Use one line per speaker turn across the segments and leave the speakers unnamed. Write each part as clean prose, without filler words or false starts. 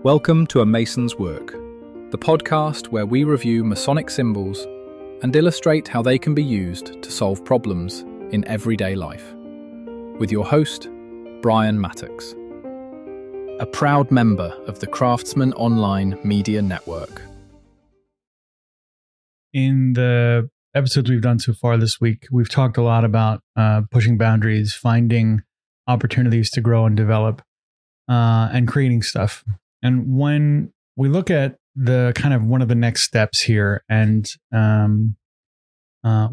Welcome to A Mason's Work, the podcast where we review Masonic symbols and illustrate how they can be used to solve problems in everyday life. With your host, Brian Mattox, a proud member of the Craftsman Online Media Network.
In the episodes we've done so far this week, we've talked a lot about pushing boundaries, finding opportunities to grow and develop, and creating stuff. And when we look at the kind of one of the next steps here, and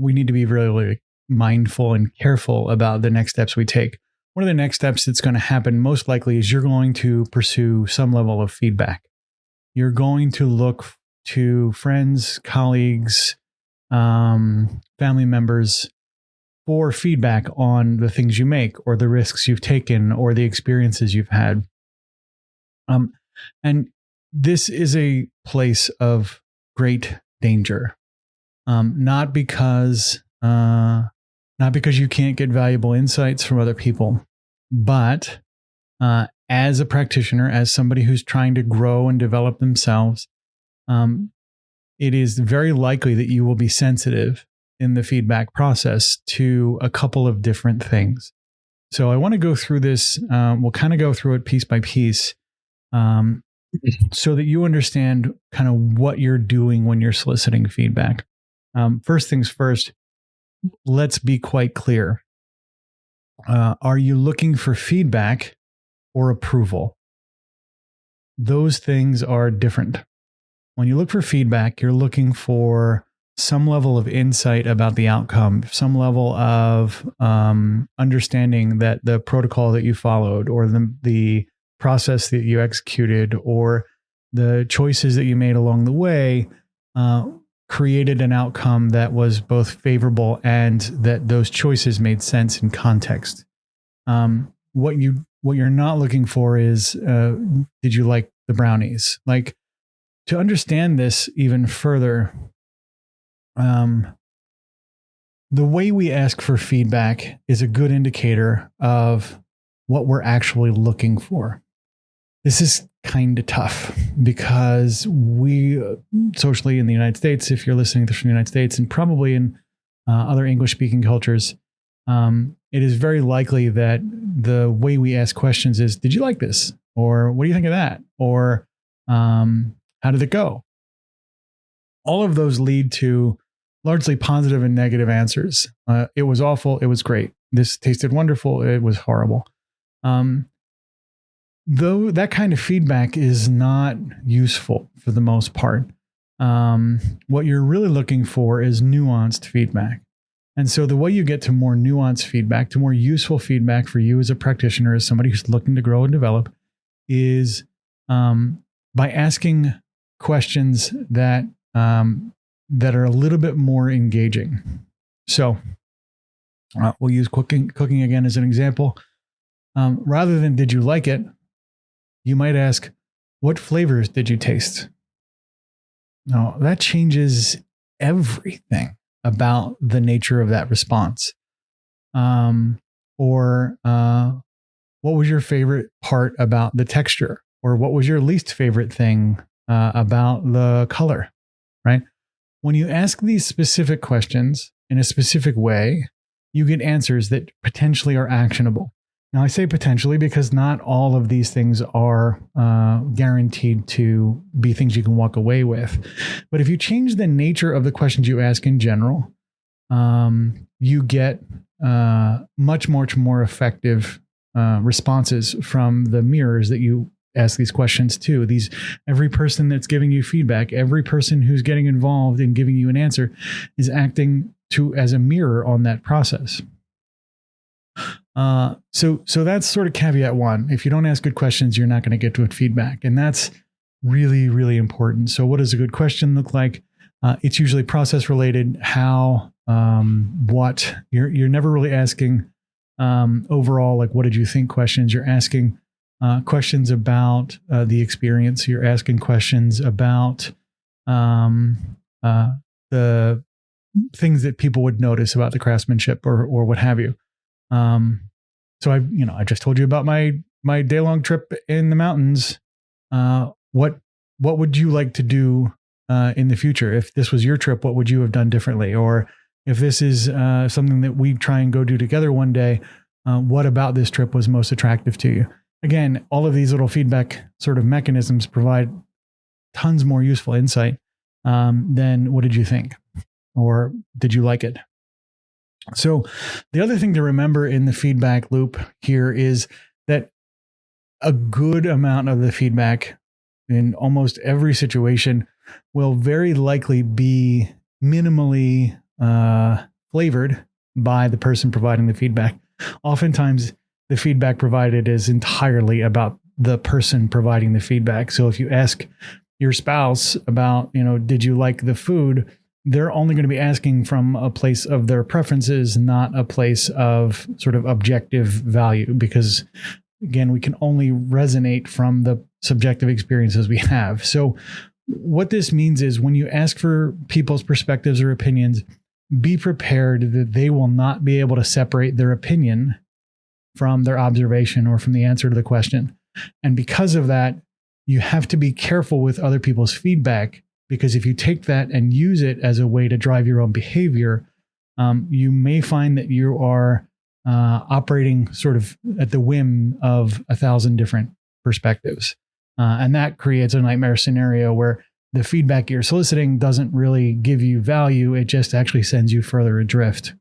we need to be really mindful and careful about the next steps we take. One of the next steps that's going to happen most likely is you're going to pursue some level of feedback. You're going to look to friends, colleagues, family members for feedback on the things you make or the risks you've taken or the experiences you've had. And this is a place of great danger, not because you can't get valuable insights from other people, but as a practitioner, as somebody who's trying to grow and develop themselves, it is very likely that you will be sensitive in the feedback process to a couple of different things. So I want to go through this. We'll kind of go through it piece by piece. So that you understand kind of what you're doing when you're soliciting feedback. First things first, let's be quite clear. Are you looking for feedback or approval? Those things are different. When you look for feedback, you're looking for some level of insight about the outcome, some level of understanding that the protocol that you followed or the process that you executed or the choices that you made along the way created an outcome that was both favorable and that those choices made sense in context. What you're not looking for is, did you like the brownies? Like, to understand this even further, the way we ask for feedback is a good indicator of what we're actually looking for. This is kind of tough because we socially in the United States, if you're listening to this from the United States and probably in other English-speaking cultures, it is very likely that the way we ask questions is, did you like this? Or what do you think of that? Or how did it go? All of those lead to largely positive and negative answers. It was awful. It was great. This tasted wonderful. It was horrible. Though that kind of feedback is not useful for the most part. What you're really looking for is nuanced feedback. And so the way you get to more nuanced feedback, to more useful feedback for you as a practitioner, as somebody who's looking to grow and develop, is by asking questions that are a little bit more engaging. So we'll use cooking again as an example. Rather than did you like it, you might ask, what flavors did you taste? Now, that changes everything about the nature of that response. Or what was your favorite part about the texture? Or what was your least favorite thing about the color, right? When you ask these specific questions in a specific way, you get answers that potentially are actionable. Now, I say potentially because not all of these things are guaranteed to be things you can walk away with. But if you change the nature of the questions you ask in general, you get much more effective responses from the mirrors that you ask these questions to. Every person that's giving you feedback, every person who's getting involved in giving you an answer is acting as a mirror on that process. So that's sort of caveat one. If you don't ask good questions, you're not going to get good feedback. And that's really, really important. So what does a good question look like? It's usually process related. How, what you're never really asking, overall, like, what did you think questions? You're asking, questions about, the experience. You're asking questions about, the things that people would notice about the craftsmanship or what have you. So I just told you about my day-long trip in the mountains. what would you like to do in the future? If this was your trip, what would you have done differently? Or if this is something that we try and go do together one day, what about this trip was most attractive to you? Again, all of these little feedback sort of mechanisms provide tons more useful insight than what did you think? Or did you like it? So the other thing to remember in the feedback loop here is that a good amount of the feedback in almost every situation will very likely be minimally flavored by the person providing the feedback. Oftentimes, the feedback provided is entirely about the person providing the feedback. So if you ask your spouse about, did you like the food? They're only going to be asking from a place of their preferences, not a place of sort of objective value, because again, we can only resonate from the subjective experiences we have. So what this means is when you ask for people's perspectives or opinions, be prepared that they will not be able to separate their opinion from their observation or from the answer to the question. And because of that, you have to be careful with other people's feedback, because if you take that and use it as a way to drive your own behavior, you may find that you are operating sort of at the whim of 1,000 different perspectives. And that creates a nightmare scenario where the feedback you're soliciting doesn't really give you value. It just actually sends you further adrift.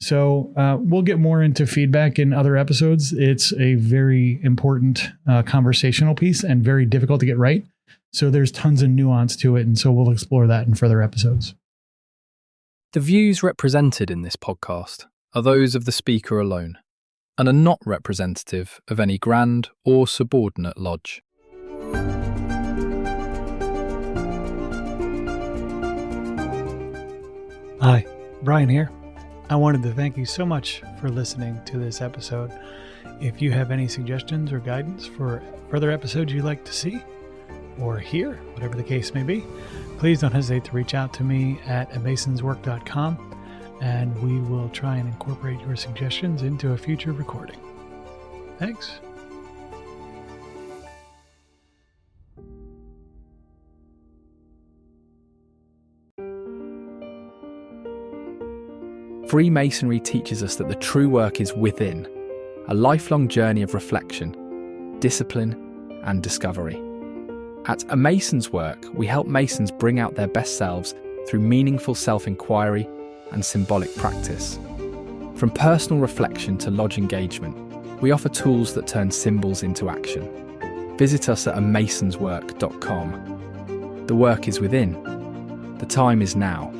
So we'll get more into feedback in other episodes. It's a very important conversational piece and very difficult to get right. So there's tons of nuance to it. And so we'll explore that in further episodes.
The views represented in this podcast are those of the speaker alone and are not representative of any grand or subordinate lodge.
Hi, Brian here. I wanted to thank you so much for listening to this episode. If you have any suggestions or guidance for further episodes you'd like to see or hear, whatever the case may be, please don't hesitate to reach out to me at amasonswork.com, and we will try and incorporate your suggestions into a future recording. Thanks.
Freemasonry teaches us that the true work is within, a lifelong journey of reflection, discipline, and discovery. At A Mason's Work, we help Masons bring out their best selves through meaningful self-inquiry and symbolic practice. From personal reflection to lodge engagement, we offer tools that turn symbols into action. Visit us at amasonswork.com. The work is within. The time is now.